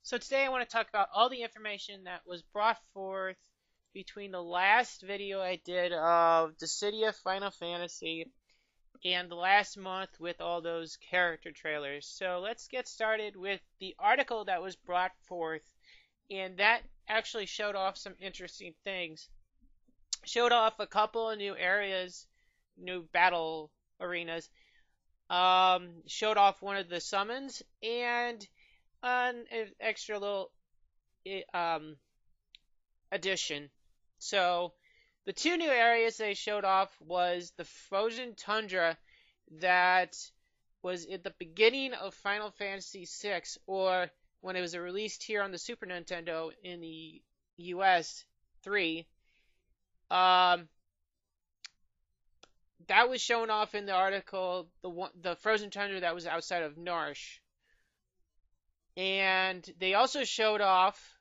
So today I want to talk about all the information that was brought forth between the last video I did of Dissidia Final Fantasy and the last month with all those character trailers. So let's get started with the article that was brought forth, and that actually showed off some interesting things. Showed off a couple of new areas, new battle arenas. Showed off one of the summons and an extra little um, addition. So the two new areas they showed off was the frozen tundra that was at the beginning of Final Fantasy VI, or when it was released here on the Super Nintendo in the US 3. That was shown off in the article, the frozen tundra that was outside of Narsh. And they also showed off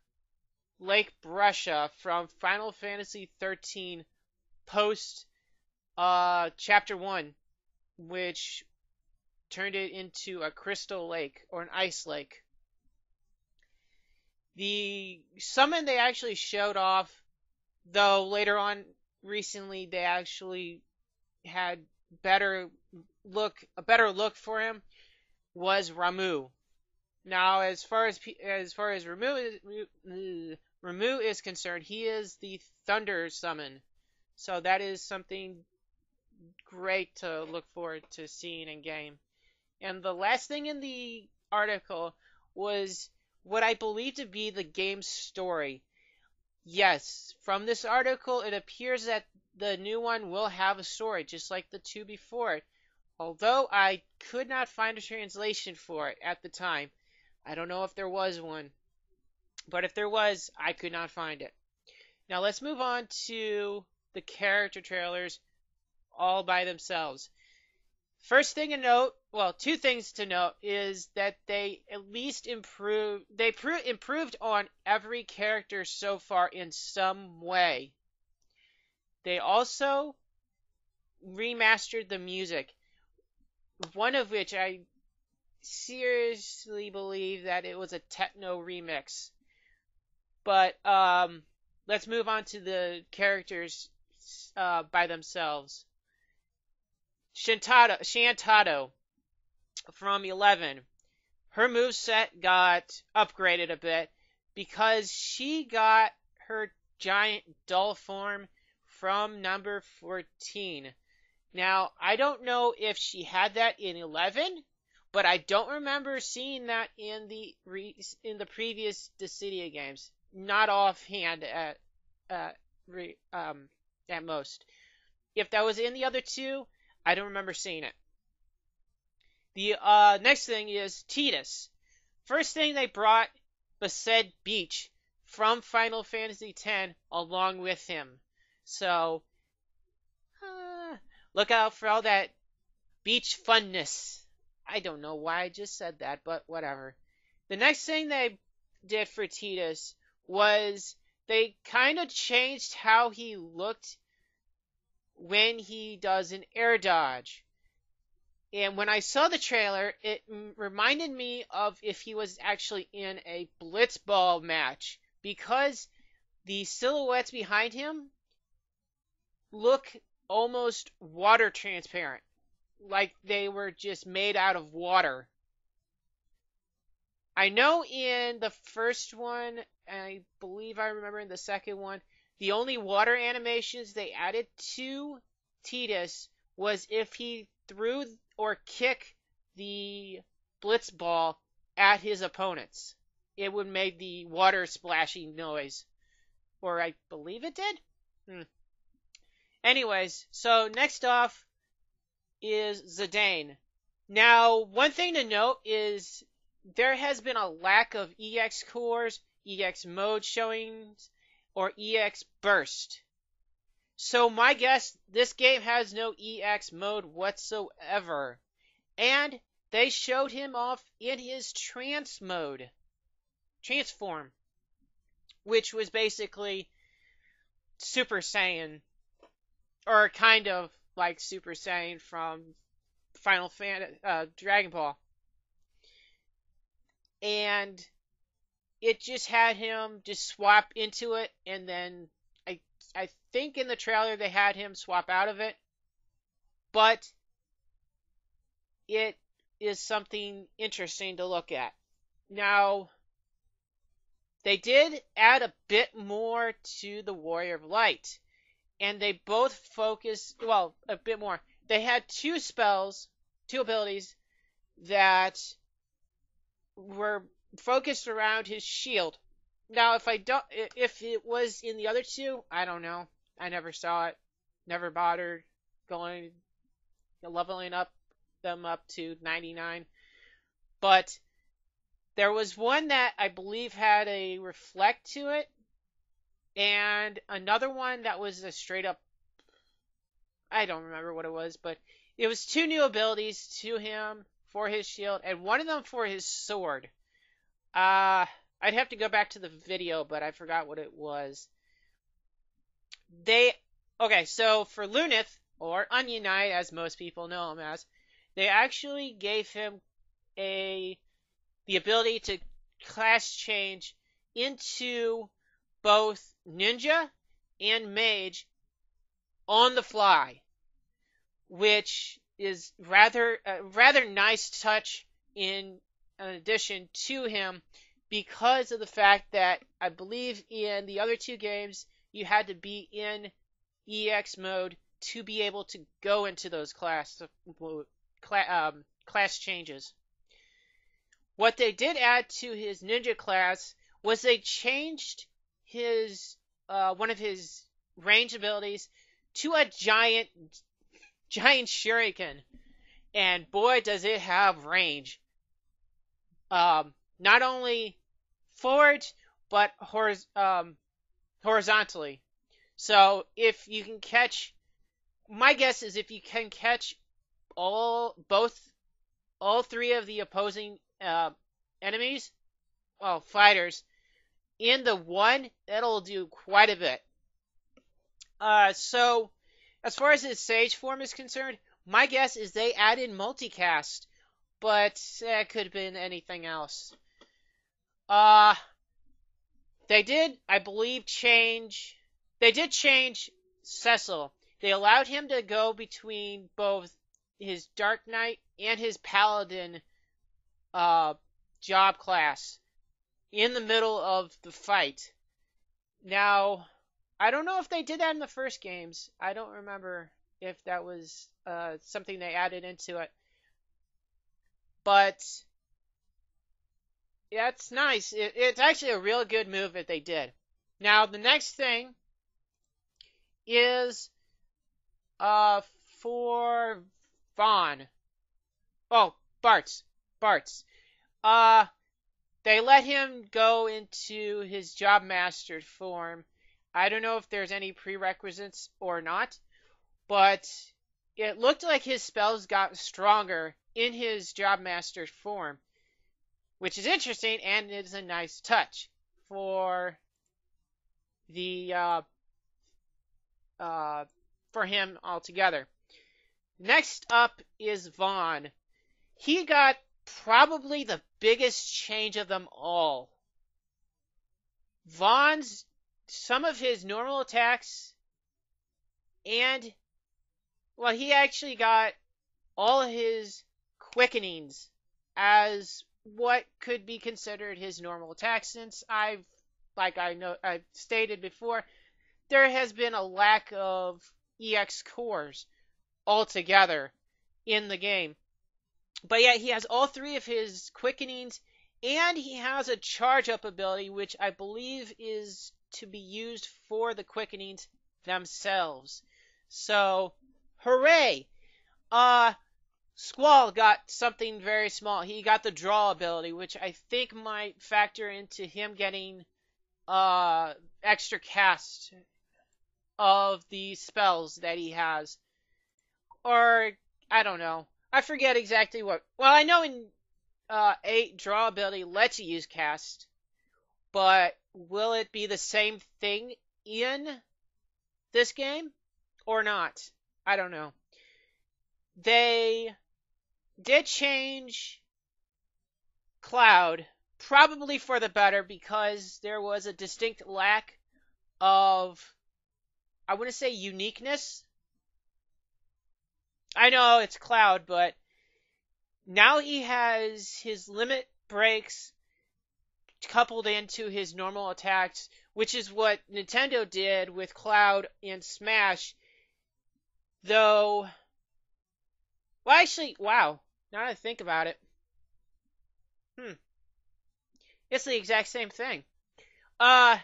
Lake Brescia from Final Fantasy 13 post Chapter 1, which turned it into a crystal lake or an ice lake. The summon they actually showed off, though later on recently they actually had a better look for him, was Ramuh. Now, as far as Ramuh is concerned, he is the Thunder summon, so that is something great to look forward to seeing in game. And the last thing in the article was what I believe to be the game's story. Yes, from this article, it appears that the new one will have a story, just like the two before it. Although I could not find a translation for it at the time. I don't know if there was one, but if there was, I could not find it. Now let's move on to the character trailers all by themselves. First thing to note, well, two things to note, is that they at least improved on every character so far in some way. They also remastered the music, one of which I seriously believe that it was a techno remix. But let's move on to the characters by themselves. Shantado from 11. Her moveset got upgraded a bit because she got her giant doll form from number 14. Now, I don't know if she had that in 11, but I don't remember seeing that in the previous Dissidia games. Not offhand at most. If that was in the other two, I don't remember seeing it. The next thing is Tidus. First thing they brought Besaid Beach from Final Fantasy X along with him. So look out for all that beach funness. I don't know why I just said that, but whatever. The next thing they did for Tidus was they kind of changed how he looked when he does an air dodge. And when I saw the trailer, it reminded me of if he was actually in a blitzball match, because the silhouettes behind him look almost water transparent, like they were just made out of water. I know in the first one, and I believe I remember in the second one, the only water animations they added to Tidus was if he threw or kicked the blitzball at his opponents. It would make the water splashing noise. Or I believe it did? Anyways, so next off is Zidane. Now, one thing to note is there has been a lack of EX cores, EX mode showings, or EX burst. So my guess, this game has no EX mode whatsoever. And they showed him off in his transform, which was basically Super Saiyan, or kind of like Super Saiyan from Final Fantasy, Dragon Ball. And it just had him just swap into it, and then I I think in the trailer they had him swap out of it, but it is something interesting to look at. Now, they did add a bit more to the Warrior of Light, and they both focus, well, a bit more. They had two spells, two abilities that were focused around his shield. Now, if it was in the other two, I don't know. I never saw it. Never bothered going, leveling them up to 99. But there was one that I believe had a reflect to it, and another one that was a straight up, I don't remember what it was, but it was two new abilities to him for his shield, and one of them for his sword. I'd have to go back to the video, but I forgot what it was. So for Lunith, or Onion Knight, as most people know him as, they actually gave him the ability to class change into both ninja and mage on the fly, which is rather nice touch in addition to him, because of the fact that I believe in the other two games you had to be in EX mode to be able to go into those class changes. What they did add to his ninja class was they changed his one of his range abilities to a giant shuriken, and boy does it have range. Not only forward but horizontally. So if you can catch, my guess is if you can catch all three of the opposing enemies, well, fighters, in the one, that'll do quite a bit. So as far as his Sage form is concerned, my guess is they added multicast, but it could have been anything else. They did, I believe, change Cecil. They allowed him to go between both his Dark Knight and his Paladin job class in the middle of the fight. Now, I don't know if they did that in the first games. I don't remember if that was something they added into it. But yeah, it's nice. It's actually a real good move that they did. Now, the next thing is for Vaughn. Oh, Bartz. They let him go into his job mastered form. I don't know if there's any prerequisites or not, but it looked like his spells got stronger in his job mastered form, which is interesting, and it's a nice touch for the for him altogether. Next up is Vaughn. He got probably the biggest change of them all. Vaughn's, some of his normal attacks, and, well, he actually got all his quickenings as what could be considered his normal attacks, since I've stated before, there has been a lack of EX cores altogether in the game. But yeah, he has all three of his quickenings, and he has a charge up ability, which I believe is to be used for the quickenings themselves. So, hooray! Squall got something very small. He got the draw ability, which I think might factor into him getting extra cast of the spells that he has. Or, I don't know. I forget exactly what. Well, I know in 8, draw ability lets you use cast, but will it be the same thing in this game or not? I don't know. They did change Cloud probably for the better because there was a distinct lack of, I wouldn't say uniqueness. I know it's Cloud, but now he has his limit breaks coupled into his normal attacks, which is what Nintendo did with Cloud and Smash. Though, well, actually, wow, now that I think about it, it's the exact same thing. Uh,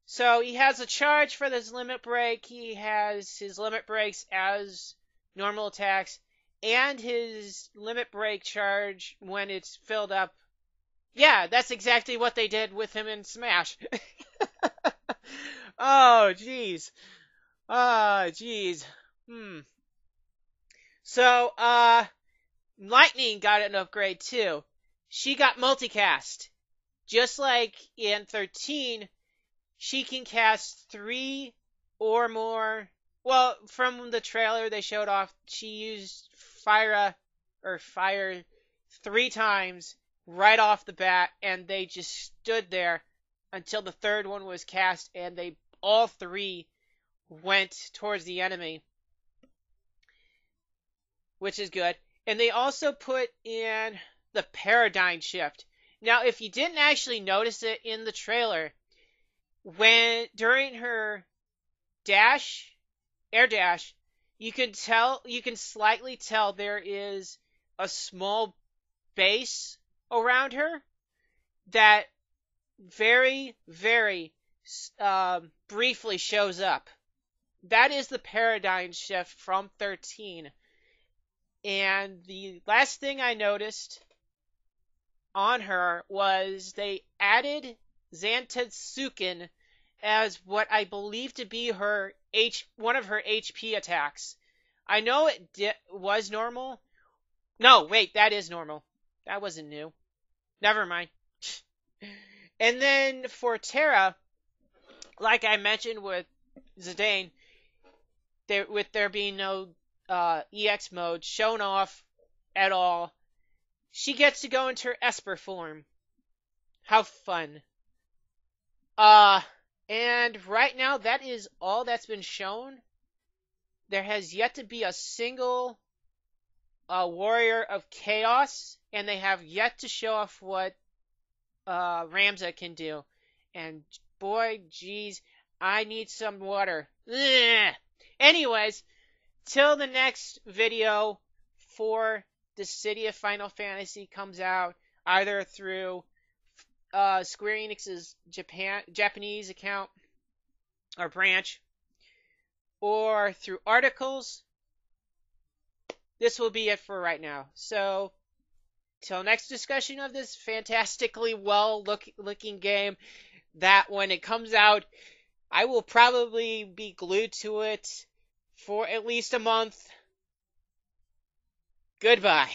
so he has a charge for this limit break. He has his limit breaks as normal attacks, and his limit break charge when it's filled up. Yeah, that's exactly what they did with him in Smash. Oh, jeez. Oh, jeez. So, Lightning got an upgrade too. She got multicast. Just like in 13, she can cast 3 or more. Well, from the trailer they showed off, she used fire 3 times right off the bat, and they just stood there until the third one was cast, and they all 3 went towards the enemy, which is good. And they also put in the paradigm shift. Now, if you didn't actually notice it in the trailer, when during her air dash, you can slightly tell there is a small base around her that very, very briefly shows up. That is the paradigm shift from 13. And the last thing I noticed on her was they added Zantetsuken as what I believe to be one of her HP attacks. I know it was normal. No, wait, that is normal. That wasn't new. Never mind. And then for Terra, like I mentioned with Zidane, with there being no EX mode shown off at all, she gets to go into her Esper form. How fun. And right now that is all that's been shown. There has yet to be a single Warrior of Chaos, and they have yet to show off what Ramza can do. And boy, geez, I need some water. Ugh. Anyways, till the next video for Dissidia Final Fantasy comes out, either through Square Enix's Japanese account or branch, or through articles, this will be it for right now. So, till next discussion of this fantastically well-looking game, that when it comes out, I will probably be glued to it for at least a month. Goodbye.